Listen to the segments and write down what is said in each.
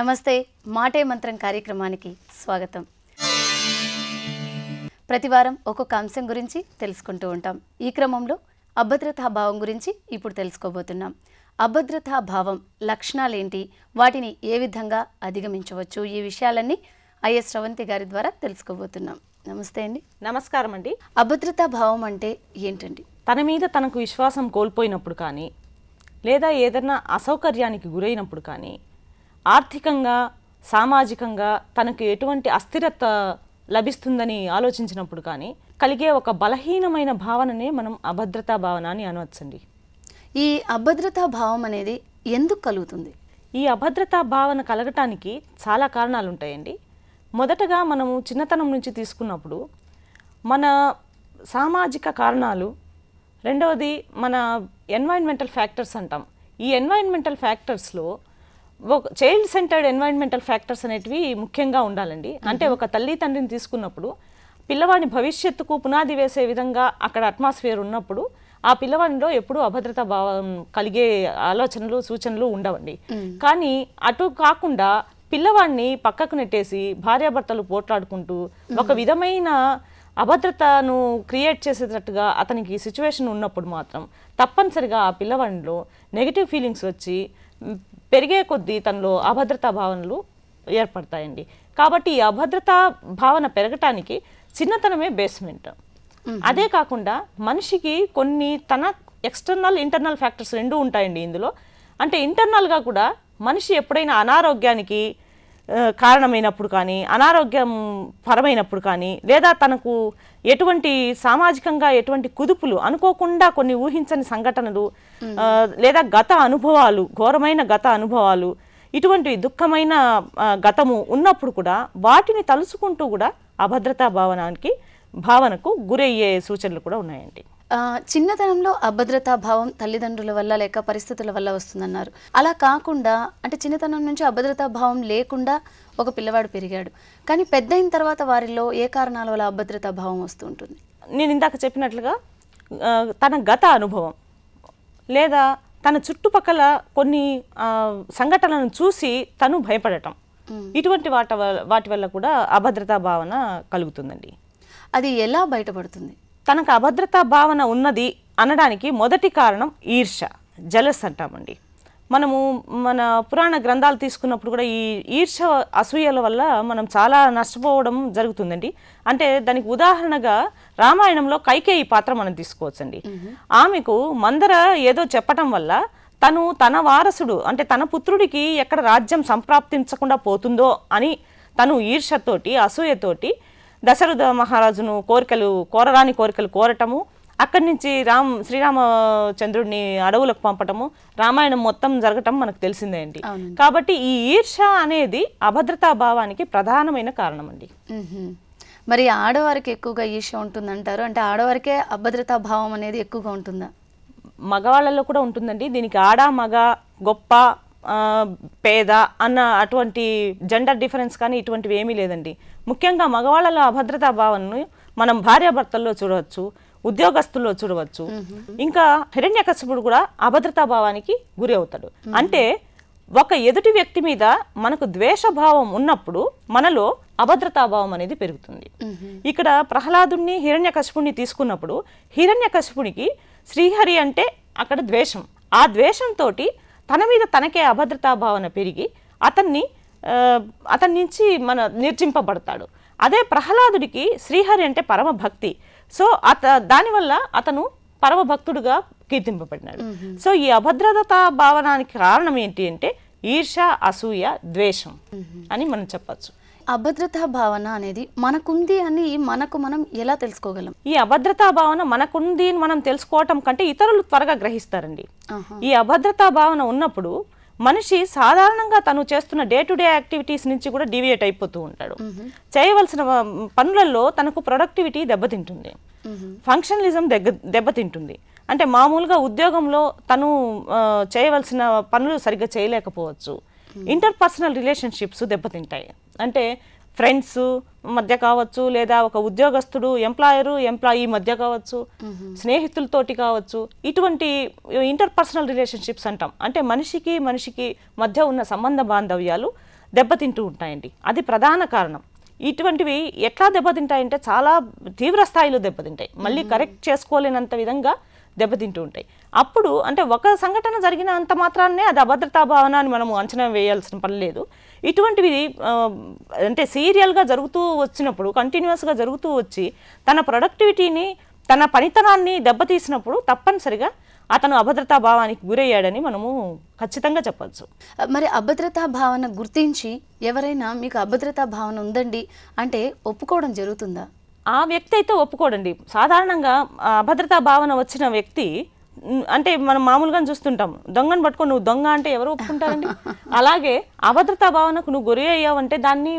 నమస్తే మాటే మంత్రం కార్యక్రమానికి స్వాగతం. ప్రతివారం ఒక్కొక్క అంశం గురించి తెలుసుకుంటూ ఉంటాం. ఈ క్రమంలో అభద్రతా భావం గురించి ఇప్పుడు తెలుసుకోబోతున్నాం. అభద్రతా భావం లక్షణాలేంటి, వాటిని ఏ విధంగా అధిగమించవచ్చు, ఈ విషయాలన్నీ ఐఎస్ శ్రవంతి గారి ద్వారా తెలుసుకోబోతున్నాం. నమస్తే అండి. నమస్కారం అండి. అభద్రతా భావం అంటే ఏంటండి? తన మీద తనకు విశ్వాసం కోల్పోయినప్పుడు కానీ, లేదా ఏదైనా అసౌకర్యానికి గురైనప్పుడు కానీ, ఆర్థికంగా సామాజికంగా తనకు ఎటువంటి అస్థిరత లభిస్తుందని ఆలోచించినప్పుడు కానీ కలిగే ఒక బలహీనమైన భావననే మనం అభద్రతా భావన అని అనవచ్చండి. ఈ అభద్రతా భావం అనేది ఎందుకు కలుగుతుంది? ఈ అభద్రతా భావన కలగటానికి చాలా కారణాలు ఉంటాయండి. మొదటగా మనము చిన్నతనం నుంచి తీసుకున్నప్పుడు మన సామాజిక కారణాలు, రెండవది మన ఎన్వైరన్మెంటల్ ఫ్యాక్టర్స్ అంటాం. ఈ ఎన్వైరన్మెంటల్ ఫ్యాక్టర్స్లో ఒక చైల్డ్ సెంటర్డ్ ఎన్వైరన్మెంటల్ ఫ్యాక్టర్స్ అనేటివి ముఖ్యంగా ఉండాలండి. అంటే ఒక తల్లి తండ్రిని తీసుకున్నప్పుడు పిల్లవాడి భవిష్యత్తుకు పునాది వేసే విధంగా అక్కడ అట్మాస్ఫియర్ ఉన్నప్పుడు ఆ పిల్లవాడిలో ఎప్పుడూ అభద్రతా భావం కలిగే ఆలోచనలు సూచనలు ఉండవండి. కానీ అటు కాకుండా పిల్లవాడిని పక్కకు నెట్టేసి భార్యాభర్తలు పోట్లాడుకుంటూ ఒక విధమైన అభద్రతను క్రియేట్ చేసేటట్టుగా అతనికి సిచ్యువేషన్ ఉన్నప్పుడు మాత్రం తప్పనిసరిగా ఆ పిల్లవాడిలో నెగిటివ్ ఫీలింగ్స్ వచ్చి పెరిగే కొద్దీ తనలో అభద్రతా భావనలు ఏర్పడతాయండి. కాబట్టి ఈ అభద్రతా భావన పెరగటానికి చిన్నతనమే బేస్మెంట్. అదే కాకుండా మనిషికి కొన్ని తన ఎక్స్టర్నల్ ఇంటర్నల్ ఫ్యాక్టర్స్ రెండు ఉంటాయండి ఇందులో. అంటే ఇంటర్నల్గా కూడా మనిషి ఎప్పుడైనా అనారోగ్యానికి కారణమైనప్పుడు కానీ, అనారోగ్యం పరమైనప్పుడు కానీ, లేదా తనకు ఎటువంటి సామాజికంగా ఎటువంటి కుదుపులు అనుకోకుండా కొన్ని ఊహించని సంఘటనలు, లేదా గత అనుభవాలు, ఘోరమైన గత అనుభవాలు, ఇటువంటి దుఃఖమైన గతము ఉన్నప్పుడు కూడా వాటిని తలుచుకుంటూ కూడా అభద్రతా భావనకు గురయ్యే సూచనలు కూడా ఉన్నాయండి. చిన్నతనంలో అభద్రతా భావం తల్లిదండ్రుల వల్ల లేక పరిస్థితుల వల్ల వస్తుందన్నారు. అలా కాకుండా అంటే చిన్నతనం నుంచి అభద్రతా భావం లేకుండా ఒక పిల్లవాడు పెరిగాడు, కానీ పెద్ద అయిన తర్వాత వారిలో ఏ కారణాల వల్ల అభద్రతా భావం వస్తూ ఉంటుంది? నేను ఇందాక చెప్పినట్లుగా తన గత అనుభవం లేదా తన చుట్టుపక్కల కొన్ని సంఘటనలను చూసి తను భయపడటం, ఇటువంటి వాటి వల్ల కూడా అభద్రతా భావన కలుగుతుందండి. అది ఎలా బయటపడుతుంది? తనకు అభద్రతా భావన ఉన్నది అనడానికి మొదటి కారణం ఈర్ష్య, జలస్ అంటామండి. మనము మన పురాణ గ్రంథాలు తీసుకున్నప్పుడు కూడా ఈ ఈర్ష్య అసూయల వల్ల మనం చాలా నష్టపోవడం జరుగుతుందండి. అంటే దానికి ఉదాహరణగా రామాయణంలో కైకేయి పాత్ర మనం తీసుకోవచ్చండి. ఆమెకు మందర ఏదో చెప్పటం వల్ల తను తన వారసుడు అంటే తన పుత్రుడికి ఎక్కడ రాజ్యం సంప్రాప్తించకుండా పోతుందో అని తను ఈర్ష్యతోటి అసూయతోటి దశరథ మహారాజును కోరరాని కోరికలు కోరటము, అక్కడి నుంచి శ్రీరామచంద్రుడిని అడవులకు పంపటము, రామాయణం మొత్తం జరగటం మనకు తెలిసిందే అండి. కాబట్టి ఈ ఈర్ష్య అనేది అభద్రతా భావానికి ప్రధానమైన కారణం అండి. మరి ఆడవారికి ఎక్కువగా ఈర్ష్య ఉంటుందంటారు, అంటే ఆడవారికే అభద్రతా భావం అనేది ఎక్కువగా ఉంటుందా? మగవాళ్ళలో కూడా ఉంటుందండి. దీనికి ఆడ మగ గొప్ప పేద అన్న అటువంటి జెండర్ డిఫరెన్స్ కానీ ఇటువంటివి ఏమీ లేదండి. ముఖ్యంగా మగవాళ్ళలో అభద్రతా భావనను మనం భార్యాభర్తల్లో చూడవచ్చు, ఉద్యోగస్తుల్లో చూడవచ్చు. ఇంకా హిరణ్యకశిపుడు కూడా అభద్రతా భావానికి గురి అవుతాడు. అంటే ఒక ఎదుటి వ్యక్తి మీద మనకు ద్వేషభావం ఉన్నప్పుడు మనలో అభద్రతా భావం అనేది పెరుగుతుంది. ఇక్కడ ప్రహ్లాదుని హిరణ్యకశిపుడిని తీసుకున్నప్పుడు హిరణ్యకశిపుడికి శ్రీహరి అంటే అక్కడ ద్వేషం. ఆ ద్వేషంతో తన మీద తనకే అభద్రతా భావన పెరిగి అతని నుంచి నిర్జింపబడతాడు. అదే ప్రహ్లాదుడికి శ్రీహరి అంటే పరమ భక్తి. సో దానివల్ల అతను పరమ భక్తుడుగా కీర్తింపబడినాడు. సో ఈ అభద్రతా భావనానికి కారణం ఏంటి అంటే ఈర్ష్య, అసూయ, ద్వేషం అని మనం చెప్పచ్చు. అభద్రతా భావన అనేది మనకుంది అని మనం ఎలా తెలుసుకోగలం? ఈ అభద్రతా భావన మనకుంది మనం తెలుసుకోవటం కంటే ఇతరులు త్వరగా గ్రహిస్తారండి. ఈ అభద్రతా భావన ఉన్నప్పుడు మనిషి సాధారణంగా తను చేస్తున్న డే టు డే యాక్టివిటీస్ నుంచి కూడా డీవియేట్ అయిపోతూ ఉంటాడు. చేయవలసిన పనులలో తనకు ప్రొడక్టివిటీ దెబ్బతింటుంది, ఫంక్షనలిజం దెబ్బతింటుంది. అంటే మామూలుగా ఉద్యోగంలో తను చేయవలసిన పనులు సరిగ్గా చేయలేకపోవచ్చు. ఇంటర్పర్సనల్ రిలేషన్షిప్స్ దెబ్బతింటాయి. అంటే ఫ్రెండ్స్ మధ్య కావచ్చు, లేదా ఒక ఉద్యోగస్తుడు ఎంప్లాయీ మధ్య కావచ్చు, స్నేహితులతోటి కావచ్చు, ఇటువంటి ఇంటర్పర్సనల్ రిలేషన్షిప్స్ అంటాం. అంటే మనిషికి మనిషికి మధ్య ఉన్న సంబంధ బాంధవ్యాలు దెబ్బతింటూ ఉంటాయండి. అది ప్రధాన కారణం. ఇటువంటివి ఎట్లా దెబ్బతింటాయంటే చాలా తీవ్ర స్థాయిలో దెబ్బతింటాయి, మళ్ళీ కరెక్ట్ చేసుకోలేనంత విధంగా దెబ్బతింటూ ఉంటాయి. అప్పుడు అంటే ఒక సంఘటన జరిగినంత మాత్రాన్నే అది అభద్రతా భావన అని మనము అంచనా వేయాల్సిన పని లేదు. ఇటువంటివి అంటే సీరియల్గా జరుగుతూ వచ్చినప్పుడు, కంటిన్యూస్గా జరుగుతూ వచ్చి తన ప్రొడక్టివిటీని, తన పనితనాన్ని దెబ్బతీసినప్పుడు తప్పనిసరిగా అతను అభద్రతా భావానికి గురయ్యాడని మనము ఖచ్చితంగా చెప్పచ్చు. మరి అభద్రతా భావన గుర్తించి ఎవరైనా మీకు అభద్రతా భావన ఉందండి అంటే ఒప్పుకోవడం జరుగుతుందా? ఆ వ్యక్తి అయితే ఒప్పుకోడండి. సాధారణంగా అభద్రతా భావన వచ్చిన వ్యక్తి అంటే మనం మామూలుగా చూస్తుంటాం, దొంగను పట్టుకొని నువ్వు దొంగ అంటే ఎవరు ఒప్పుకుంటారండి? అలాగే అభద్రతా భావనకు నువ్వు గురి అయ్యావంటే దాన్ని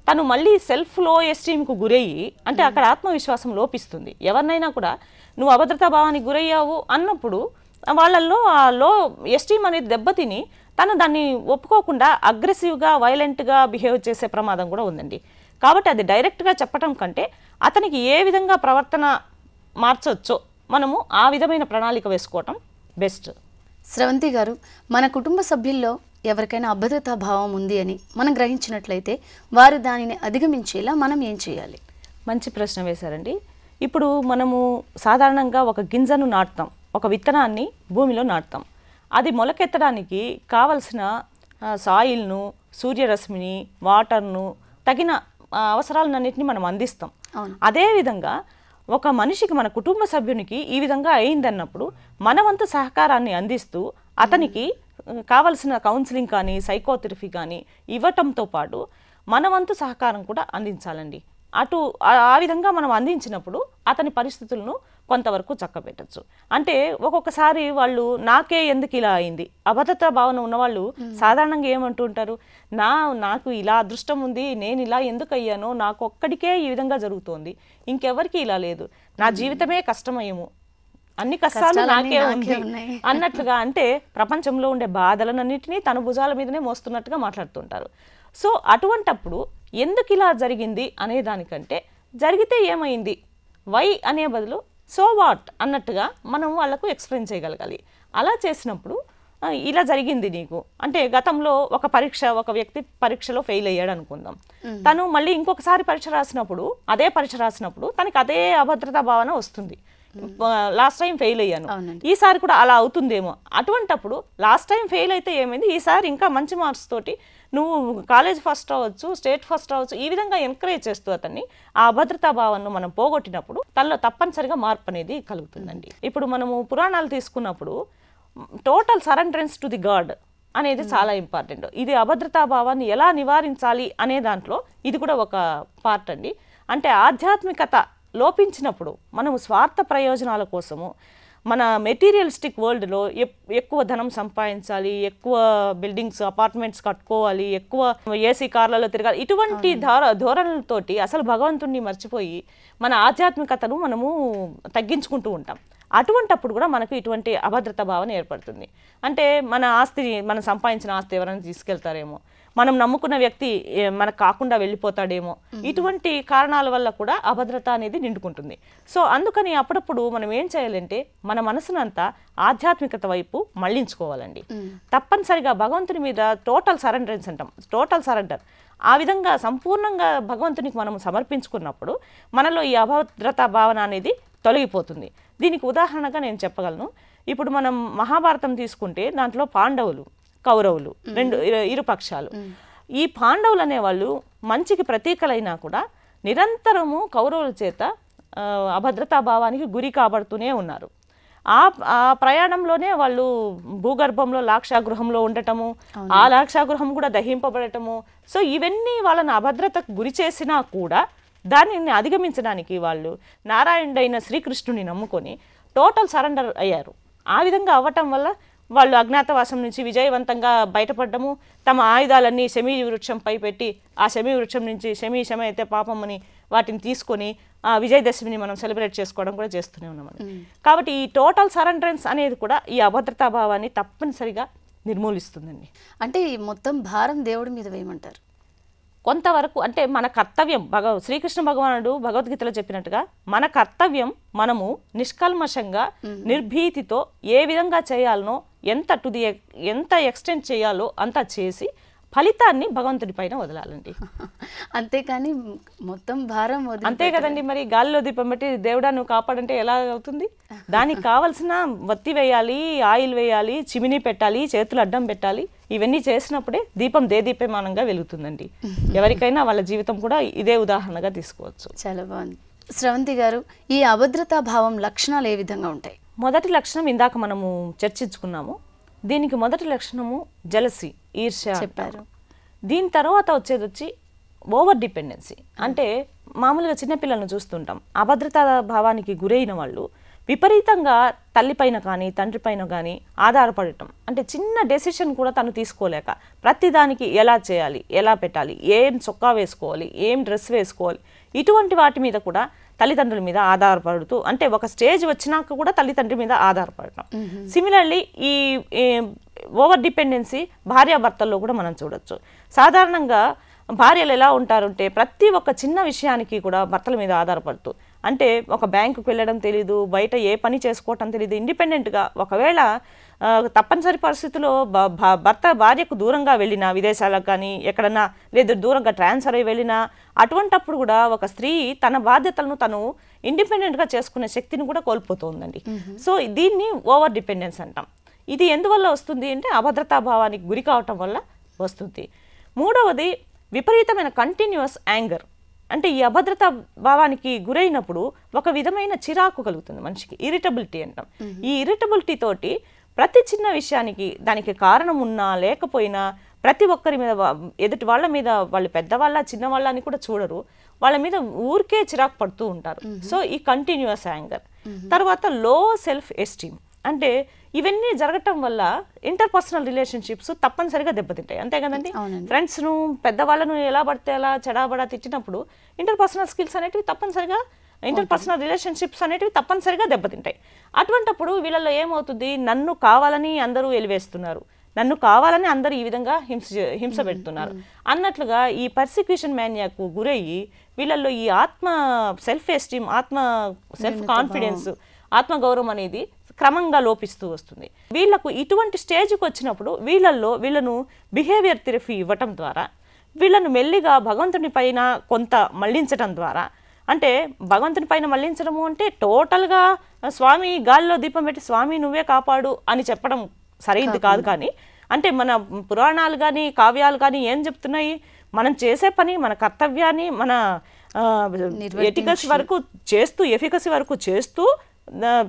తను మళ్ళీ సెల్ఫ్ లో ఎస్టీమ్కు గురయ్యి, అంటే అక్కడ ఆత్మవిశ్వాసం లోపిస్తుంది. ఎవరినైనా కూడా నువ్వు అభద్రతా భావానికి గురయ్యావు అన్నప్పుడు వాళ్ళల్లో ఆ లో ఎస్టీమ్ అనేది దెబ్బతిని తను దాన్ని ఒప్పుకోకుండా అగ్రెసివ్గా, వైలెంట్గా బిహేవ్ చేసే ప్రమాదం కూడా ఉందండి. కాబట్టి అది డైరెక్ట్గా చెప్పటం కంటే అతనికి ఏ విధంగా ప్రవర్తన మార్చొచ్చో మనము ఆ విధమైన ప్రణాళిక వేసుకోవటం బెస్ట్. స్రవంతి గారు, మన కుటుంబ సభ్యుల్లో ఎవరికైనా అభద్రతా భావం ఉంది అని మనం గ్రహించినట్లయితే వారు దానిని అధిగమించేలా మనం ఏం చేయాలి? మంచి ప్రశ్న వేశారండి. ఇప్పుడు మనము సాధారణంగా ఒక గింజను నాటుతాం, ఒక విత్తనాన్ని భూమిలో నాటుతాం. అది మొలకెత్తడానికి కావలసిన సాయిల్ను, సూర్యరశ్మిని, వాటర్ను, తగిన అవసరాలన్నింటినీ మనం అందిస్తాం. అదేవిధంగా ఒక మనిషికి, మన కుటుంబ సభ్యునికి ఈ విధంగా అయిందన్నప్పుడు మన వంతు సహకారాన్ని అందిస్తూ అతనికి కావలసిన కౌన్సిలింగ్ కానీ, సైకోథెరపీ కానీ ఇవ్వటంతో పాటు మన వంతు సహకారం కూడా అందించాలండి. ఆ విధంగా మనం అందించినప్పుడు అతని పరిస్థితులను కొంతవరకు చక్కబెట్టచ్చు. అంటే ఒక్కొక్కసారి వాళ్ళు నాకే ఎందుకు ఇలా అయింది, అభద్రతా భావన ఉన్నవాళ్ళు సాధారణంగా ఏమంటూ ఉంటారు, నాకు ఇలా అదృష్టం ఉంది, నేను ఇలా ఎందుకు అయ్యానో, నాకు ఒక్కడికే ఈ విధంగా జరుగుతోంది, ఇంకెవరికి ఇలా లేదు, నా జీవితమే కష్టమేమో, అన్ని కష్టాలు నాకే ఉంది అన్నట్లుగా, అంటే ప్రపంచంలో ఉండే బాధలన్నింటినీ తన భుజాల మీదనే మోస్తున్నట్టుగా మాట్లాడుతుంటారు. సో అటువంటప్పుడు ఎందుకు ఇలా జరిగింది అనే దానికంటే జరిగితే ఏమైంది, వై అనే బదులు సో వాట్ అన్నట్టుగా మనం వాళ్ళకు ఎక్స్ప్లెయిన్ చేయగలగాలి. అలా చేసినప్పుడు ఇలా జరిగింది నీకు అంటే, గతంలో ఒక వ్యక్తి పరీక్షలో ఫెయిల్ అయ్యాడు అనుకుందాం, తను మళ్ళీ ఇంకొకసారి పరీక్ష రాసినప్పుడు తనకి అదే అభద్రతా భావన వస్తుంది. లాస్ట్ టైం ఫెయిల్ అయ్యాను, ఈసారి కూడా అలా అవుతుందేమో. అటువంటప్పుడు లాస్ట్ టైం ఫెయిల్ అయితే ఏమైంది, ఈసారి ఇంకా మంచి మార్క్స్ తోటి నువ్వు కాలేజ్ ఫస్ట్ అవ్వచ్చు, స్టేట్ ఫస్ట్ అవ్వచ్చు, ఈ విధంగా ఎంకరేజ్ చేస్తూ అతన్ని ఆ అభద్రతా భావనను మనం పోగొట్టినప్పుడు తనలో తప్పనిసరిగా మార్పు అనేది కలుగుతుందండి. ఇప్పుడు మనము పురాణాలు తీసుకున్నప్పుడు టోటల్ సరెండరెన్స్ టు ది గాడ్ అనేది చాలా ఇంపార్టెంట్. ఇది అభద్రతా భావాన్ని ఎలా నివారించాలి అనే దాంట్లో ఇది కూడా ఒక పార్ట్ అండి. అంటే ఆధ్యాత్మికత లోపించినప్పుడు మనము స్వార్థ ప్రయోజనాల కోసము మన మెటీరియలిస్టిక్ వరల్డ్లో ఎక్కువ ధనం సంపాదించాలి, ఎక్కువ బిల్డింగ్స్, అపార్ట్మెంట్స్ కట్టుకోవాలి, ఎక్కువ ఏసీ కార్లలో తిరగాలి, ఇటువంటి ధోరణులతోటి అసలు భగవంతుడిని మర్చిపోయి మన ఆధ్యాత్మికతను మనము తగ్గించుకుంటూ ఉంటాం. అటువంటప్పుడు కూడా మనకు ఇటువంటి అభద్రతా భావన ఏర్పడుతుంది. అంటే మనం సంపాదించిన ఆస్తి ఎవరైనా తీసుకెళ్తారేమో, మనం నమ్ముకున్న వ్యక్తి మనకు కాకుండా వెళ్ళిపోతాడేమో, ఇటువంటి కారణాల వల్ల కూడా అభద్రత అనేది నిండుకుంటుంది. సో అందుకని అప్పుడప్పుడు మనం ఏం చేయాలంటే మన మనసునంతా ఆధ్యాత్మికత వైపు మళ్లించుకోవాలండి. తప్పనిసరిగా భగవంతుని మీద టోటల్ సరెండరెన్స్ అంటాం, టోటల్ సరెండర్. ఆ విధంగా సంపూర్ణంగా భగవంతునికి మనం సమర్పించుకున్నప్పుడు మనలో ఈ అభద్రతా భావన అనేది తొలగిపోతుంది. దీనికి ఉదాహరణగా నేను చెప్పగలను. ఇప్పుడు మనం మహాభారతం తీసుకుంటే దాంట్లో పాండవులు, కౌరవులు ఇరు పక్షాలు. ఈ పాండవులు అనేవాళ్ళు మంచికి ప్రతీకలైనా కూడా నిరంతరము కౌరవుల చేత అభద్రతా భావానికి గురి కాబడుతూనే ఉన్నారు. ఆ ప్రయాణంలోనే వాళ్ళు భూగర్భంలో లాక్షాగృహంలో ఉండటము, ఆ లాక్షాగృహం కూడా దహింపబడటము. సో ఇవన్నీ వాళ్ళని అభద్రతకు గురి చేసినా కూడా దానిని అధిగమించడానికి వాళ్ళు నారాయణుడైన శ్రీకృష్ణుని నమ్ముకొని టోటల్ సరెండర్ అయ్యారు. ఆ విధంగా అవ్వటం వల్ల వాళ్ళు అజ్ఞాతవాసం నుంచి విజయవంతంగా బయటపడము, తమ ఆయుధాలన్నీ శమీ వృక్షంపై పెట్టి ఆ శమీ వృక్షం నుంచి శమీ అయితే పాపం అని వాటిని తీసుకొని ఆ విజయదశమిని మనం సెలబ్రేట్ చేసుకోవడం కూడా చేస్తూనే ఉన్నాం. కాబట్టి ఈ టోటల్ సరెండరెన్స్ అనేది కూడా ఈ అభద్రతా భావాన్ని తప్పనిసరిగా నిర్మూలిస్తుందండి. అంటే ఈ మొత్తం భారం దేవుడి మీద వేయమంటారు కొంతవరకు. అంటే మన కర్తవ్యం, శ్రీకృష్ణ భగవానుడు భగవద్గీతలో చెప్పినట్టుగా మన కర్తవ్యం మనము నిష్కల్మషంగా నిర్భీతితో ఏ విధంగా చేయాలనో, ఎంత ఎక్స్టెండ్ చేయాలో అంతా చేసి ఫలితాన్ని భగవంతుడి పైన వదలాలండి. అంతేకాని మొత్తం భారం అంతే కదండి. మరి గాలిలో దీపం పెట్టి దేవుడా నువ్వు కాపాడంటే ఎలా అవుతుంది? దానికి కావాల్సిన వత్తి వేయాలి, ఆయిల్ వేయాలి, చిమినీ పెట్టాలి, చేతులు అడ్డం పెట్టాలి. ఇవన్నీ చేసినప్పుడే దీపం దేదీప్యమానంగా వెలుగుతుందండి. ఎవరికైనా వాళ్ళ జీవితం కూడా ఇదే ఉదాహరణగా తీసుకోవచ్చు. చాలా బాగుంది. స్రవంతి గారు, ఈ అభద్రతా భావం లక్షణాలు ఏ విధంగా ఉంటాయి? మొదటి లక్షణం ఇందాక మనము చర్చించుకున్నాము. దీనికి మొదటి లక్షణము జలసి, ఈర్ష్య చెప్పారు. దీని తర్వాత వచ్చి ఓవర్ డిపెండెన్సీ. అంటే మామూలుగా చిన్నపిల్లలను చూస్తుంటాం, అభద్రతా భావానికి గురైన వాళ్ళు విపరీతంగా తల్లిపైన కానీ తండ్రిపైన కానీ ఆధారపడటం. అంటే చిన్న డెసిషన్ కూడా తను తీసుకోలేక ప్రతిదానికి ఎలా చేయాలి, ఎలా పెట్టాలి, ఏం చొక్కా వేసుకోవాలి, ఏం డ్రెస్ వేసుకోవాలి, ఇటువంటి వాటి మీద కూడా తల్లిదండ్రుల మీద ఆధారపడుతూ, అంటే ఒక స్టేజ్ వచ్చినాక కూడా తల్లిదండ్రుల మీద ఆధారపడటం. సిమిలర్లీ ఈ ఓవర్ డిపెండెన్సీ భార్యాభర్తల్లో కూడా మనం చూడొచ్చు. సాధారణంగా భార్యలు ఎలా ఉంటారంటే ప్రతి ఒక్క చిన్న విషయానికి కూడా భర్తల మీద ఆధారపడుతూ, అంటే ఒక బ్యాంకుకి వెళ్ళడం తెలీదు, బయట ఏ పని చేసుకోవటం తెలీదు, ఇండిపెండెంట్గా ఒకవేళ తప్పనిసరి పరిస్థితుల్లో భర్త భార్యకు దూరంగా వెళ్ళినా, విదేశాలకు కానీ ఎక్కడన్నా లేదు దూరంగా ట్రాన్స్ఫర్ అయి వెళ్ళినా, అటువంటప్పుడు కూడా ఒక స్త్రీ తన బాధ్యతలను తను ఇండిపెండెంట్గా చేసుకునే శక్తిని కూడా కోల్పోతుందండి. సో దీన్ని ఓవర్ డిపెండెన్స్ అంటాం. ఇది ఎందువల్ల వస్తుంది అంటే అభద్రతా భావానికి గురి కావటం వల్ల వస్తుంది. మూడవది విపరీతమైన కంటిన్యూస్ యాంగర్. అంటే ఈ అభద్రతా భావానికి గురైనప్పుడు ఒక విధమైన చిరాకు కలుగుతుంది మనిషికి, ఇరిటబిలిటీ అంటాం. ఈ ఇరిటబిలిటీ తోటి ప్రతి చిన్న విషయానికి దానికి కారణం ఉన్నా లేకపోయినా ప్రతి ఒక్కరి మీద, ఎదుటి వాళ్ళ మీద, వాళ్ళు పెద్దవాళ్ళ చిన్నవాళ్ళ అని కూడా చూడరు, వాళ్ళ మీద ఊరికే చిరాకు పడుతూ ఉంటారు. సో ఈ కంటిన్యూస్ యాంగర్. తర్వాత లో సెల్ఫ్ ఎస్టీమ్. అంటే ఇవన్నీ జరగటం వల్ల ఇంటర్పర్సనల్ రిలేషన్షిప్స్ తప్పనిసరిగా దెబ్బతింటాయి. అంతే కదండి. ఫ్రెండ్స్ను పెద్దవాళ్ళను ఎలా పడితే అలా చెడాబడా తిట్టినప్పుడు ఇంటర్పర్సనల్ స్కిల్స్ అనేటివి తప్పనిసరిగా, ఇంటర్పర్సనల్ రిలేషన్షిప్స్ అనేటివి తప్పనిసరిగా దెబ్బతింటాయి. అటువంటప్పుడు వీళ్ళల్లో ఏమవుతుంది, నన్ను కావాలని అందరూ ఎలివేస్తున్నారు, నన్ను కావాలని అందరూ ఈ విధంగా హింస పెడుతున్నారు అన్నట్లుగా ఈ పర్సిక్యూషన్ మానియాకు గురయ్యి వీళ్ళల్లో ఈ ఆత్మ సెల్ఫ్ ఎస్టీమ్, సెల్ఫ్ కాన్ఫిడెన్స్, ఆత్మగౌరవం అనేది క్రమంగా లోపిస్తూ వస్తుంది. వీళ్లకు ఇటువంటి స్టేజ్కి వచ్చినప్పుడు వీళ్ళను బిహేవియర్ థెరపీ ఇవ్వటం ద్వారా, వీళ్ళను మెల్లిగా భగవంతుని పైన కొంత మళ్లించటం ద్వారా, అంటే భగవంతుని పైన మళ్లించడము అంటే టోటల్గా స్వామి గాలిలో దీపం పెట్టి స్వామి నువ్వే కాపాడు అని చెప్పడం సరైనది కాదు. కానీ అంటే మన పురాణాలు కానీ కావ్యాలు కానీ ఏం చెప్తున్నాయి, మనం చేసే పని, మన కర్తవ్యాన్ని, మన ఎఫికసీ వరకు చేస్తూ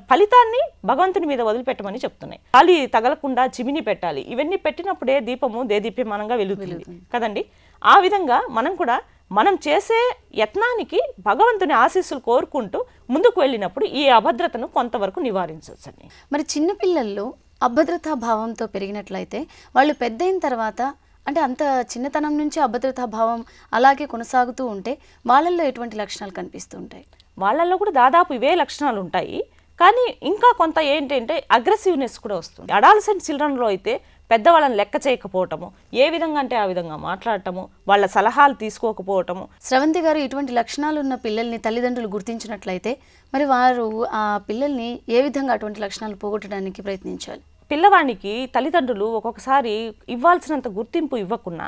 ఫలితాన్ని భగవంతుని మీద వదిలిపెట్టమని చెప్తున్నాయి. గాలి తగలకుండా చిమిని పెట్టాలి. ఇవన్నీ పెట్టినప్పుడే దీపము దేదీప్యమానంగా వెలుగుతుంది కదండి. ఆ విధంగా మనం కూడా మనం చేసే యత్నానికి భగవంతుని ఆశీస్సులు కోరుకుంటూ ముందుకు వెళ్ళినప్పుడు ఈ అభద్రతను కొంతవరకు నివారించవచ్చండి. మరి చిన్నపిల్లల్లో అభద్రతా భావంతో పెరిగినట్లయితే వాళ్ళు పెద్ద అయిన తర్వాత, అంటే అంత చిన్నతనం నుంచి అభద్రతా భావం అలాగే కొనసాగుతూ ఉంటే వాళ్ళల్లో ఎటువంటి లక్షణాలు కనిపిస్తూ ఉంటాయి? వాళ్ళల్లో కూడా దాదాపు ఇవే లక్షణాలు ఉంటాయి. కానీ ఇంకా కొంత ఏంటంటే అగ్రెసివ్నెస్ కూడా వస్తుంది. అడాలసెంట్ చిల్డ్రన్లో అయితే పెద్దవాళ్ళని లెక్క చేయకపోవటము, ఏ విధంగా అంటే ఆ విధంగా మాట్లాడటము, వాళ్ళ సలహాలు తీసుకోకపోవటము. స్రవంతి గారు, ఇటువంటి లక్షణాలు ఉన్న పిల్లల్ని తల్లిదండ్రులు గుర్తించినట్లయితే మరి వారు ఆ పిల్లల్ని ఏ విధంగా అటువంటి లక్షణాలు పోగొట్టడానికి ప్రయత్నించాలి? పిల్లవాడికి తల్లిదండ్రులు ఒక్కొక్కసారి ఇవ్వాల్సినంత గుర్తింపు ఇవ్వకున్నా,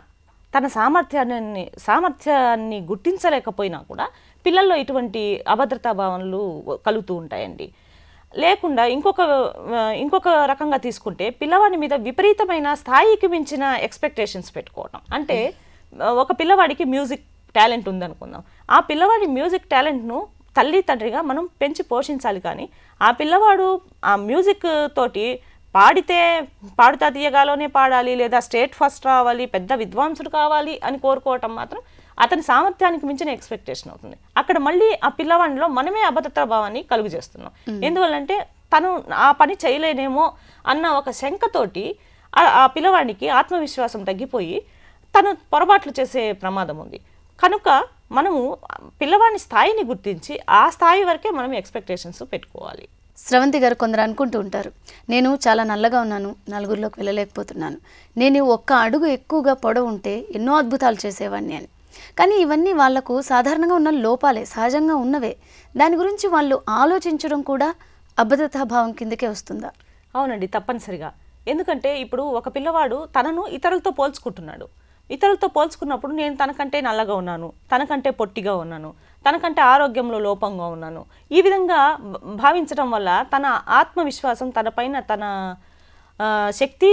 తన సామర్థ్యాన్ని గుర్తించలేకపోయినా కూడా పిల్లల్లో ఇటువంటి అభద్రతా భావనలు కలుగుతూ ఉంటాయండి. లేకుండా ఇంకొక రకంగా తీసుకుంటే పిల్లవాడి మీద విపరీతమైన స్థాయికి మించిన ఎక్స్పెక్టేషన్స్ పెట్టుకోవడం. అంటే ఒక పిల్లవాడికి మ్యూజిక్ టాలెంట్ ఉందనుకుందాం, ఆ పిల్లవాడి మ్యూజిక్ టాలెంట్ను తల్లి తండ్రిగా మనం పెంచి పోషించాలి. కానీ ఆ పిల్లవాడు ఆ మ్యూజిక్ తోటి పాడుతా తీయగాలోనే పాడాలి, లేదా స్టేట్ ఫస్ట్ రావాలి, పెద్ద విద్వాంసుడు కావాలి అని కోరుకోవటం మాత్రం అతని సామర్థ్యానికి మించిన ఎక్స్పెక్టేషన్ అవుతుంది. అక్కడ మళ్ళీ ఆ పిల్లవాడిలో మనమే అభద్రతా భావాన్ని కలుగు చేస్తున్నాం. ఎందువల్లంటే తను ఆ పని చేయలేనేమో అన్న ఒక శంకతోటి ఆ పిల్లవాడికి ఆత్మవిశ్వాసం తగ్గిపోయి తను పొరపాట్లు చేసే ప్రమాదం ఉంది. కనుక మనము పిల్లవాడి స్థాయిని గుర్తించి ఆ స్థాయి వరకే మనం ఎక్స్పెక్టేషన్స్ పెట్టుకోవాలి. స్రవంతి గారు, కొందరు అనుకుంటూ ఉంటారు, నేను చాలా నల్లగా ఉన్నాను, నలుగురిలోకి వెళ్ళలేకపోతున్నాను, నేను ఒక్క అడుగు ఎక్కువగా పొడవు ఉంటే ఎన్నో అద్భుతాలు చేసేవాడిని అని. కానీ ఇవన్నీ వాళ్లకు సాధారణంగా ఉన్న లోపాలే, సహజంగా ఉన్నవే. దాని గురించి వాళ్ళు ఆలోచించడం కూడా అభద్రతాభావం కిందకే వస్తుందా? అవునండి, తప్పనిసరిగా. ఎందుకంటే ఇప్పుడు ఒక పిల్లవాడు తనను ఇతరులతో పోల్చుకుంటున్నాడు. ఇతరులతో పోల్చుకున్నప్పుడు నేను తనకంటే నల్లగా ఉన్నాను, తనకంటే పొట్టిగా ఉన్నాను, తనకంటే ఆరోగ్యంలో లోపంగా ఉన్నాను, ఈ విధంగా భావించడం వల్ల తన ఆత్మవిశ్వాసం, తన పైన తన శక్తి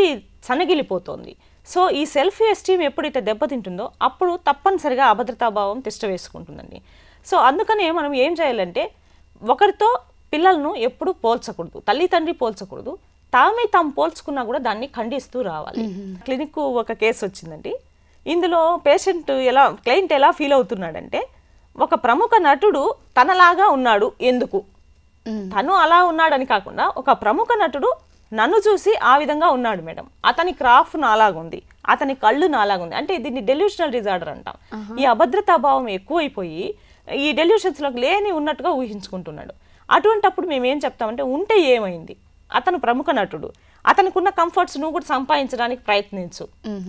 సన్నగిలిపోతుంది. సో ఈ సెల్ఫ్ ఎస్టీమ్ ఎప్పుడైతే దెబ్బతింటుందో అప్పుడు తప్పనిసరిగా అభద్రతాభావం తిష్ట వేసుకుంటుందండి. సో అందుకనే మనం ఏం చేయాలంటే ఒకరితో పిల్లలను ఎప్పుడు పోల్చకూడదు, తల్లి తండ్రి పోల్చకూడదు, తాము పోల్చుకున్నా కూడా దాన్ని ఖండిస్తూ రావాలి. క్లినిక్ ఒక కేసు వచ్చిందండి. ఇందులో క్లయింట్ ఎలా ఫీల్ అవుతున్నాడంటే, ఒక ప్రముఖ నటుడు తనలాగా ఉన్నాడు, ఎందుకు తను అలా ఉన్నాడని కాకుండా ఒక ప్రముఖ నటుడు నన్ను చూసి ఆ విధంగా ఉన్నాడు మేడం, అతని క్రాఫ్ట్ నాలాగుంది, అతని కళ్ళు నాలాగుంది, అంటే దీన్ని డెల్యూషనల్ డిజార్డర్ అంటాం. ఈ అభద్రతాభావం ఎక్కువైపోయి ఈ డెల్యూషన్స్లోకి లేని ఉన్నట్టుగా ఊహించుకుంటున్నాడు. అటువంటప్పుడు మేము ఏం చెప్తామంటే, ఉంటే ఏమైంది, అతను ప్రముఖ నటుడు, అతనికి ఉన్న కంఫర్ట్స్ నువ్వు కూడా సంపాదించడానికి ప్రయత్నించు.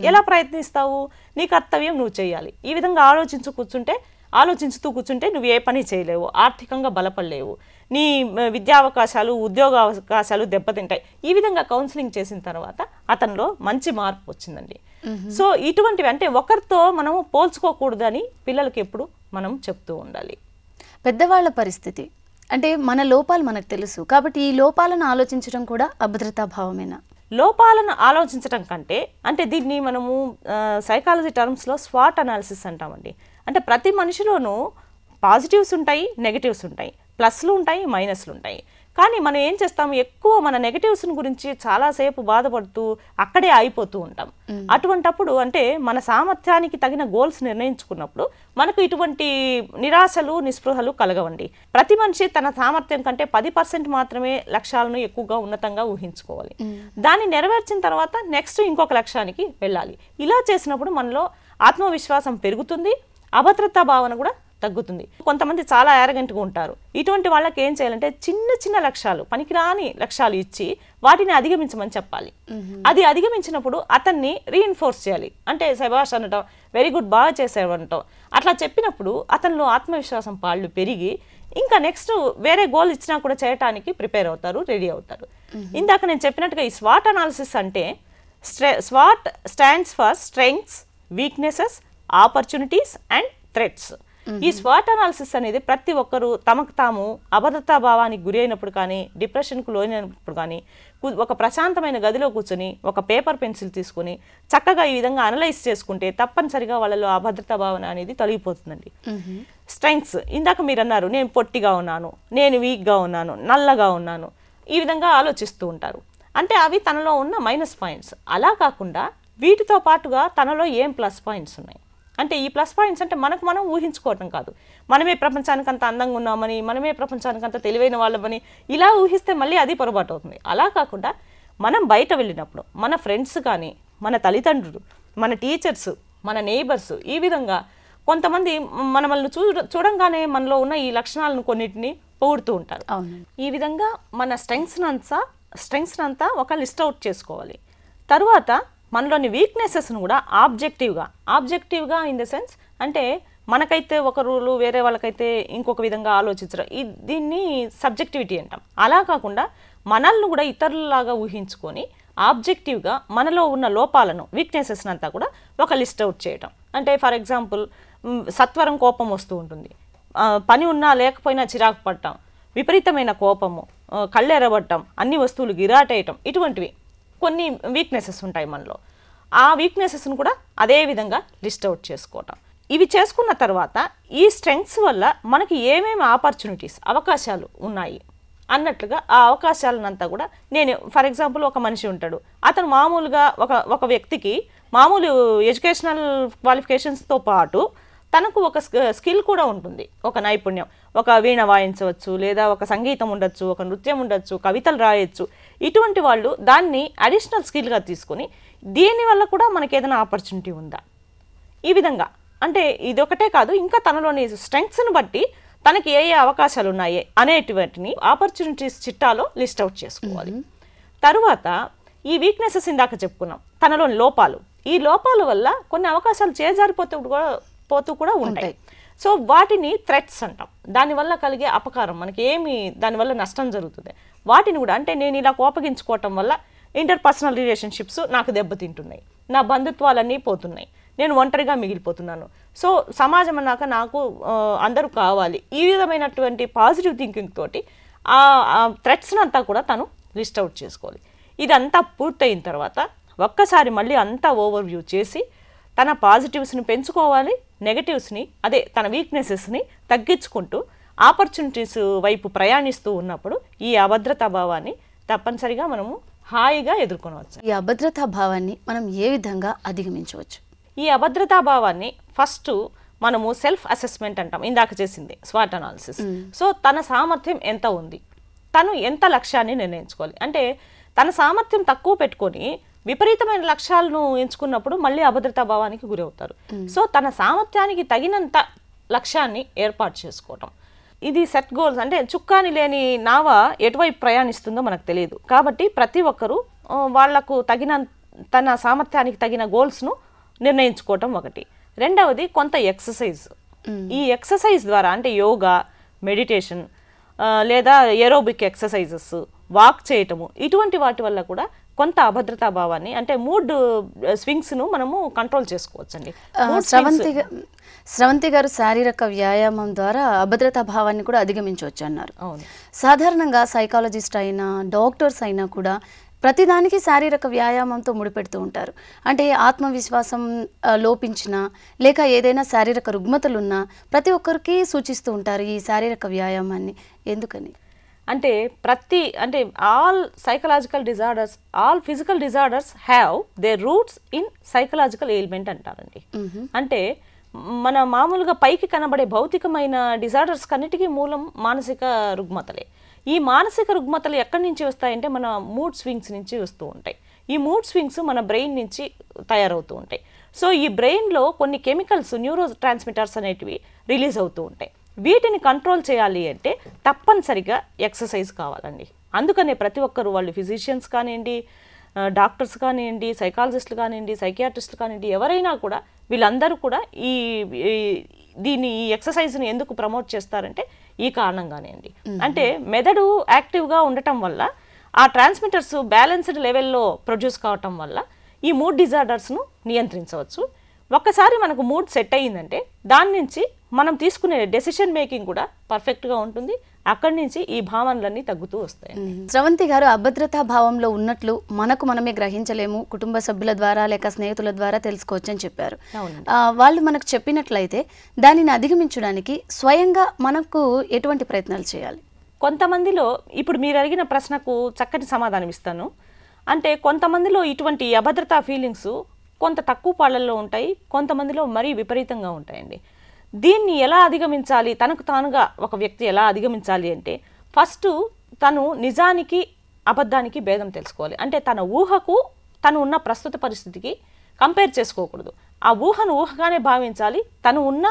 ఎలా ప్రయత్నిస్తావు, నీ కర్తవ్యం నువ్వు చేయాలి. ఈ విధంగా ఆలోచించుతూ కూర్చుంటే నువ్వు ఏ పని చేయలేవు, ఆర్థికంగా బలపడలేవు, నీ విద్యావకాశాలు, ఉద్యోగ అవకాశాలు దెబ్బతింటాయి. ఈ విధంగా కౌన్సిలింగ్ చేసిన తర్వాత అతనిలో మంచి మార్పు వచ్చిందండి. సో ఇటువంటివి అంటే ఒకరితో మనము పోల్చుకోకూడదని పిల్లలకి ఎప్పుడు మనం చెప్తూ ఉండాలి. పెద్దవాళ్ళ పరిస్థితి అంటే మన లోపాలు మనకు తెలుసు కాబట్టి ఈ లోపాలను ఆలోచించడం కూడా అభద్రతా భావమేనా? లోపాలను ఆలోచించడం కంటే, అంటే దీన్ని మనము సైకాలజీ టర్మ్స్లో స్వాట్ అనాలిసిస్ అంటామండి. అంటే ప్రతి మనిషిలోనూ పాజిటివ్స్ ఉంటాయి, నెగిటివ్స్ ఉంటాయి, ప్లస్లు ఉంటాయి, మైనస్లు ఉంటాయి. కానీ మనం ఏం చేస్తాము, ఎక్కువ మన నెగిటివ్స్ గురించి చాలాసేపు బాధపడుతూ అక్కడే ఆగిపోతూ ఉంటాం. అటువంటప్పుడు అంటే మన సామర్థ్యానికి తగిన గోల్స్ నిర్ణయించుకున్నప్పుడు మనకు ఇటువంటి నిరాశలు, నిస్పృహలు కలగవండి. ప్రతి మనిషి తన సామర్థ్యం కంటే 10% మాత్రమే లక్ష్యాలను ఎక్కువగా ఉన్నతంగా ఊహించుకోవాలి. దాన్ని నెరవేర్చిన తర్వాత నెక్స్ట్ ఇంకొక లక్ష్యానికి వెళ్ళాలి. ఇలా చేసినప్పుడు మనలో ఆత్మవిశ్వాసం పెరుగుతుంది, అభద్రతా భావన కూడా తగ్గుతుంది. కొంతమంది చాలా యారగెంట్గా ఉంటారు. ఇటువంటి వాళ్ళకి ఏం చేయాలంటే చిన్న చిన్న లక్ష్యాలు, పనికిరాని లక్ష్యాలు ఇచ్చి వాటిని అధిగమించమని చెప్పాలి. అది అధిగమించినప్పుడు అతన్ని రీఇన్ఫోర్స్ చేయాలి. అంటే శభాష్ అనటం, వెరీ గుడ్, బాగా చేసేవనటం, అట్లా చెప్పినప్పుడు అతనిలో ఆత్మవిశ్వాసం పాళ్ళు పెరిగి ఇంకా నెక్స్ట్ వేరే గోల్ ఇచ్చినా కూడా చేయటానికి ప్రిపేర్ అవుతారు, రెడీ అవుతారు. ఇందాక నేను చెప్పినట్టుగా ఈ స్వాట్ అనాలిసిస్ అంటే swat stands for strengths, weaknesses, opportunities and threats. ఈ స్వాట్ అనాలిసిస్ అనేది ప్రతి ఒక్కరూ తమకు తాము అభద్రతా భావానికి గురి అయినప్పుడు కానీ, డిప్రెషన్కు లోనైనప్పుడు కానీ ఒక ప్రశాంతమైన గదిలో కూర్చొని ఒక పేపర్ పెన్సిల్ తీసుకొని చక్కగా ఈ విధంగా అనలైజ్ చేసుకుంటే తప్పనిసరిగా వాళ్ళలో అభద్రతా భావన అనేది తొలగిపోతుందండి. స్ట్రెంగ్త్స్, ఇందాక మీరు అన్నారు, నేను పొట్టిగా ఉన్నాను, నేను వీక్గా ఉన్నాను, నల్లగా ఉన్నాను, ఈ విధంగా ఆలోచిస్తూ ఉంటారు. అంటే అవి తనలో ఉన్న మైనస్ పాయింట్స్. అలా కాకుండా వీటితో పాటుగా తనలో ఏం ప్లస్ పాయింట్స్ ఉన్నాయి. అంటే ఈ ప్లస్ పాయింట్స్ అంటే మనకు మనం ఊహించుకోవటం కాదు, మనమే ప్రపంచానికి అంత అందంగా ఉన్నామని, మనమే ప్రపంచానికి అంత తెలివైన వాళ్ళమని ఇలా ఊహిస్తే మళ్ళీ అది పొరపాటు అవుతుంది. అలా కాకుండా మనం బయట వెళ్ళినప్పుడు మన ఫ్రెండ్స్ కానీ, మన తల్లిదండ్రులు, మన టీచర్స్, మన నైబర్స్, ఈ విధంగా కొంతమంది మనల్ని చూడంగానే మనలో ఉన్న ఈ లక్షణాలను కొన్నిటిని పొగుడుతూ ఉంటారు. ఈ విధంగా మన స్ట్రెంగ్స్ అంతా ఒక లిస్ట్ అవుట్ చేసుకోవాలి. తర్వాత మనలోని వీక్నెసెస్ను కూడా ఆబ్జెక్టివ్గా ఇన్ ద సెన్స్ అంటే మనకైతే ఒక రూలు, వేరే వాళ్ళకైతే ఇంకొక విధంగా ఆలోచించడం, దీన్ని సబ్జెక్టివిటీ అంటాం. అలా కాకుండా మనల్ని కూడా ఇతరులలాగా ఊహించుకొని ఆబ్జెక్టివ్గా మనలో ఉన్న లోపాలను, వీక్నెసెస్ని అంతా కూడా ఒక లిస్ట్ అవుట్ చేయటం. అంటే ఫర్ ఎగ్జాంపుల్ సత్వరం కోపం వస్తూ ఉంటుంది, పని ఉన్నా లేకపోయినా చిరాకు పడటం, విపరీతమైన కోపము, కళ్ళెరబట్టం, అన్ని వస్తువులు గిరాటేయటం, ఇటువంటివి కొన్ని వీక్నెసెస్ ఉంటాయి మనలో. ఆ వీక్నెసెస్ను కూడా అదే విధంగా లిస్ట్ అవుట్ చేసుకోవటం. ఇవి చేసుకున్న తర్వాత ఈ స్ట్రెంగ్త్స్ వల్ల మనకి ఏమేమి ఆపర్చునిటీస్, అవకాశాలు ఉన్నాయి అన్నట్లుగా ఆ అవకాశాలనంతా కూడా నేను ఫర్ ఎగ్జాంపుల్ ఒక మనిషి ఉంటాడు, అతను మామూలుగా ఒక వ్యక్తికి మామూలు ఎడ్యుకేషనల్ క్వాలిఫికేషన్స్తో పాటు తనకు ఒక స్కిల్ కూడా ఉంటుంది, ఒక నైపుణ్యం, ఒక వీణ వాయించవచ్చు, లేదా ఒక సంగీతం ఉండొచ్చు, ఒక నృత్యం ఉండొచ్చు, కవితలు రాయొచ్చు. ఇటువంటి వాళ్ళు దాన్ని అడిషనల్ స్కిల్గా తీసుకొని దీనివల్ల కూడా మనకి ఏదైనా ఆపర్చునిటీ ఉందా, ఈ విధంగా అంటే ఇదొకటే కాదు, ఇంకా తనలోని స్ట్రెంగ్త్స్ని బట్టి తనకి ఏ అవకాశాలు ఉన్నాయి అనేటివాటిని ఆపర్చునిటీస్ చిట్టాలో లిస్ట్ అవుట్ చేసుకోవాలి. తరువాత ఈ వీక్నెసెస్ ఇందాక చెప్పుకున్నాం, తనలోని లోపాలు, ఈ లోపాల వల్ల కొన్ని అవకాశాలు చేజారిపోతూ కూడా ఉంటాయి. సో వాటిని థ్రెట్స్ అంటాం. దానివల్ల కలిగే అపకారం, మనకి ఏమి దానివల్ల నష్టం జరుగుతుంది, వాటిని కూడా అంటే నేను ఇలా కోపగించుకోవటం వల్ల ఇంటర్పర్సనల్ రిలేషన్షిప్స్ నాకు దెబ్బతింటున్నాయి, నా బంధుత్వాలన్నీ పోతున్నాయి, నేను ఒంటరిగా మిగిలిపోతున్నాను. సో సమాజం అన్నాక నాకు అందరూ కావాలి, ఈ విధమైనటువంటి పాజిటివ్ థింకింగ్ తోటి ఆ థ్రెట్స్ని అంతా కూడా తను లిస్ట్ అవుట్ చేసుకోవాలి. ఇదంతా పూర్తయిన తర్వాత ఒక్కసారి మళ్ళీ అంతా ఓవర్వ్యూ చేసి తన పాజిటివ్స్ని పెంచుకోవాలి, నెగటివ్స్ని అదే తన వీక్నెసెస్ని తగ్గించుకుంటూ ఆపర్చునిటీస్ వైపు ప్రయాణిస్తూ ఉన్నప్పుడు ఈ అభద్రతా భావాన్ని తప్పనిసరిగా మనము హాయిగా ఎదుర్కొనవచ్చు. ఈ అభద్రతా భావాన్ని మనం ఏ విధంగా అధిగమించవచ్చు? ఈ అభద్రతా భావాన్ని ఫస్ట్ మనము సెల్ఫ్ అసెస్మెంట్ అంటాం, ఇందాక చేసింది స్వాట్ అనాలిసిస్. సో తన సామర్థ్యం ఎంత ఉంది, తను ఎంత లక్ష్యాన్ని నిర్ణయించుకోవాలి. అంటే తన సామర్థ్యం తక్కువ పెట్టుకొని విపరీతమైన లక్ష్యాలను ఎంచుకున్నప్పుడు మళ్ళీ అభద్రతా భావానికి గురవుతారు. సో తన సామర్థ్యానికి తగినంత లక్ష్యాన్ని ఏర్పాటు చేసుకోవటం, ఇది సెట్ గోల్స్. అంటే చుక్కాని లేని నావ ఎటువైపు ప్రయాణిస్తుందో మనకు తెలియదు. కాబట్టి ప్రతి ఒక్కరూ వాళ్లకు తన సామర్థ్యానికి తగిన గోల్స్ను నిర్ణయించుకోవటం ఒకటి. రెండవది కొంత ఎక్సర్సైజ్. ఈ ఎక్సర్సైజ్ ద్వారా అంటే యోగా, మెడిటేషన్ లేదా ఏరోబిక్ ఎక్సర్సైజెస్, వాక్ చేయటము, ఇటువంటి వాటి వల్ల కూడా కొంత అభద్రతా భావాన్ని అంటే మూడ్ స్వింగ్స్ను మనము కంట్రోల్ చేసుకోవచ్చండి. స్రవంతి గారు శారీరక వ్యాయామం ద్వారా అభద్రతా భావాన్ని కూడా అధిగమించవచ్చు అన్నారు. అవును. సాధారణంగా సైకాలజిస్ట్ అయినా డాక్టర్స్ అయినా కూడా ప్రతిదానికి శారీరక వ్యాయామంతో ముడిపెడుతూ ఉంటారు. అంటే ఆత్మవిశ్వాసం లోపించినా లేక ఏదైనా శారీరక రుగ్మతలున్నా ప్రతి ఒక్కరికి సూచిస్తూ ఉంటారు ఈ శారీరక వ్యాయామాన్ని. ఎందుకని? అంటే all psychological disorders, all physical disorders have their roots in psychological ailment అంటారండి. అంటే మన మామూలుగా పైకి కనబడే భౌతికమైన డిజార్డర్స్ కన్నిటికీ మూలం మానసిక రుగ్మతలే. ఈ మానసిక రుగ్మతలు ఎక్కడి నుంచి వస్తాయంటే మన మూడ్ స్వింగ్స్ నుంచి వస్తూ ఉంటాయి. ఈ మూడ్ స్వింగ్స్ మన బ్రెయిన్ నుంచి తయారవుతూ ఉంటాయి. సో ఈ బ్రెయిన్లో కొన్ని కెమికల్స్, న్యూరో ట్రాన్స్మిటర్స్ అనేటివి రిలీజ్ అవుతూ ఉంటాయి. వీటిని కంట్రోల్ చేయాలి అంటే తప్పనిసరిగా ఎక్సర్సైజ్ కావాలండి. అందుకనే ప్రతి ఒక్కరు, వాళ్ళు ఫిజిషియన్స్ కానివ్వండి, డాక్టర్స్ కానివ్వండి, సైకాలజిస్టులు కానివ్వండి, సైకియాట్రిస్టులు కానివ్వండి, ఎవరైనా కూడా వీళ్ళందరూ కూడా ఈ ఎక్సర్సైజ్ని ఎందుకు ప్రమోట్ చేస్తారంటే ఈ కారణంగానే అండి. అంటే మెదడు యాక్టివ్గా ఉండటం వల్ల ఆ ట్రాన్స్మిటర్స్ బ్యాలెన్స్డ్ లెవెల్లో ప్రొడ్యూస్ కావటం వల్ల ఈ మూడ్ డిజార్డర్స్ను నియంత్రించవచ్చు. ఒక్కసారి మనకు మూడ్ సెట్ అయ్యిందంటే దాని నుంచి మనం తీసుకునే డెసిషన్ మేకింగ్ కూడా పర్ఫెక్ట్గా ఉంటుంది. అక్కడి నుంచి ఈ భావనలన్నీ తగ్గుతూ వస్తాయి. స్రవంతి గారు, అభద్రతా భావంలో ఉన్నట్లు మనమే గ్రహించలేము, కుటుంబ సభ్యుల ద్వారా లేక స్నేహితుల ద్వారా తెలుసుకోవచ్చు అని చెప్పారు. వాళ్ళు మనకు చెప్పినట్లయితే దానిని అధిగమించడానికి స్వయంగా మనకు ఎటువంటి ప్రయత్నాలు చేయాలి? కొంతమందిలో ఇప్పుడు మీరు అడిగిన ప్రశ్నకు చక్కటి సమాధానం ఇస్తాను. అంటే కొంతమందిలో ఇటువంటి అభద్రతా ఫీలింగ్స్ కొంత తక్కువ పాళ్ళల్లో ఉంటాయి, కొంతమందిలో మరీ విపరీతంగా ఉంటాయండి. దీన్ని ఎలా అధిగమించాలి, తనకు తానుగా ఒక వ్యక్తి ఎలా అధిగమించాలి అంటే ఫస్ట్ తను నిజానికి అబద్ధానికి భేదం తెలుసుకోవాలి. అంటే తన ఊహకు తను ఉన్న ప్రస్తుత పరిస్థితికి కంపేర్ చేసుకోకూడదు. ఆ ఊహను ఊహగానే భావించాలి, తను ఉన్న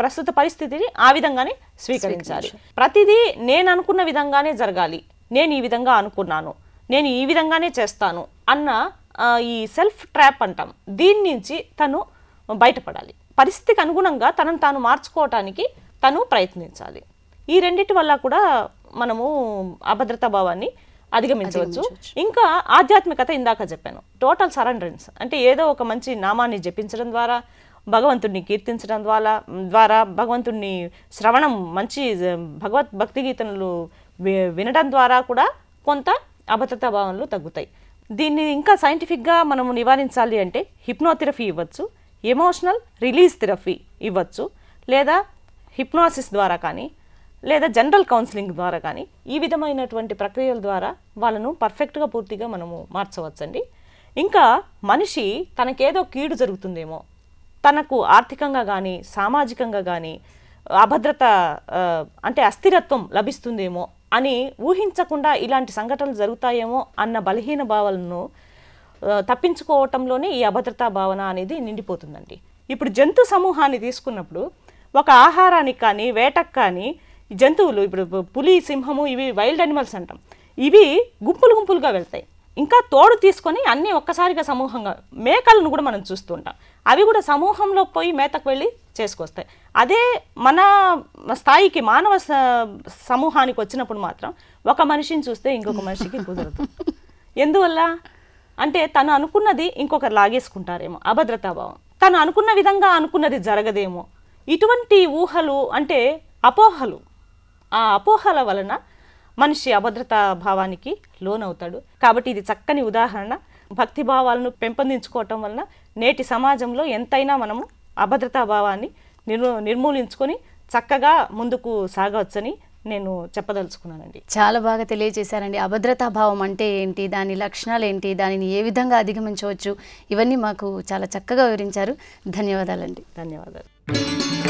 ప్రస్తుత పరిస్థితిని ఆ విధంగానే స్వీకరించాలి. ప్రతిదీ నేను అనుకున్న విధంగానే జరగాలి, నేను ఈ విధంగా అనుకున్నాను, నేను ఈ విధంగానే చేస్తాను అన్న ఈ సెల్ఫ్ ట్రాప్ అంటాం, దీని నుంచి తను బయటపడాలి. పరిస్థితికి అనుగుణంగా తనను తాను మార్చుకోవటానికి తను ప్రయత్నించాలి. ఈ రెండిటి వల్ల కూడా మనము అభద్రతా భావాన్ని అధిగమించవచ్చు. ఇంకా ఆధ్యాత్మికత, ఇందాక చెప్పాను, టోటల్ సరెండరెన్స్. అంటే ఏదో ఒక మంచి నామాన్ని జపించడం ద్వారా, భగవంతుడిని కీర్తించడం ద్వారా భగవంతుడిని శ్రవణం, మంచి భగవత్ భక్తి గీతలు వినడం ద్వారా కూడా కొంత అభద్రతా భావనలు తగ్గుతాయి. దీన్ని ఇంకా సైంటిఫిక్గా మనము నివారించాలి అంటే హిప్నోథెరపీ ఇవ్వచ్చు, ఎమోషనల్ రిలీజ్ థెరపీ ఇవ్వచ్చు, లేదా హిప్నాసిస్ ద్వారా కానీ, లేదా జనరల్ కౌన్సిలింగ్ ద్వారా కానీ, ఈ విధమైనటువంటి ప్రక్రియల ద్వారా వాళ్ళను పర్ఫెక్ట్గా పూర్తిగా మనము మార్చవచ్చండి. ఇంకా మనిషి తనకేదో కీడు జరుగుతుందేమో, తనకు ఆర్థికంగా కానీ సామాజికంగా కానీ అభద్రత అంటే అస్థిరత్వం లభిస్తుందేమో అని ఊహించకుండా ఇలాంటి సంఘటనలు జరుగుతాయేమో అన్న బలహీన భావాలను తప్పించుకోవటంలోనే ఈ అభద్రతా భావన అనేది నిండిపోతుందండి. ఇప్పుడు జంతు సమూహాన్ని తీసుకున్నప్పుడు ఒక ఆహారానికి కానీ వేటకు కానీ జంతువులు, ఇప్పుడు పులి, సింహము, ఇవి వైల్డ్ అనిమల్స్ అంటాం, ఇవి గుంపులుగా వెళ్తాయి. ఇంకా తోడు తీసుకొని అన్నీ ఒక్కసారిగా సమూహంగా, మేకలను కూడా మనం చూస్తుంటాం, అవి కూడా సమూహంలో పోయి మేతకు వెళ్ళి చేసుకొస్తాయి. అదే మన స్థాయికి మానవ సమూహానికి వచ్చినప్పుడు మాత్రం ఒక మనిషిని చూస్తే ఇంకొక మనిషికి కుదరదు. ఎందువల్ల అంటే తను అనుకున్నది ఇంకొకరు లాగేసుకుంటారేమో, అభద్రతా భావం. తను అనుకున్న విధంగా అనుకున్నది జరగదేమో, ఇటువంటి ఊహలు అంటే అపోహలు. ఆ అపోహల వలన మనిషి అభద్రతా భావానికి లోనవుతాడు. కాబట్టి ఇది చక్కని ఉదాహరణ. భక్తి భావాలను పెంపొందించుకోవటం వలన నేటి సమాజంలో ఎంతైనా మనము అభద్రతా భావాన్ని నిర్మూలించుకొని చక్కగా ముందుకు సాగవచ్చని నేను చెప్పదలుచుకున్నానండి. చాలా బాగా తెలియజేశారండి. అభద్రతా భావం అంటే ఏంటి, దాని లక్షణాలు ఏంటి, దానిని ఏ విధంగా అధిగమించవచ్చు, ఇవన్నీ మాకు చాలా చక్కగా వివరించారు. ధన్యవాదాలండి. ధన్యవాదాలు.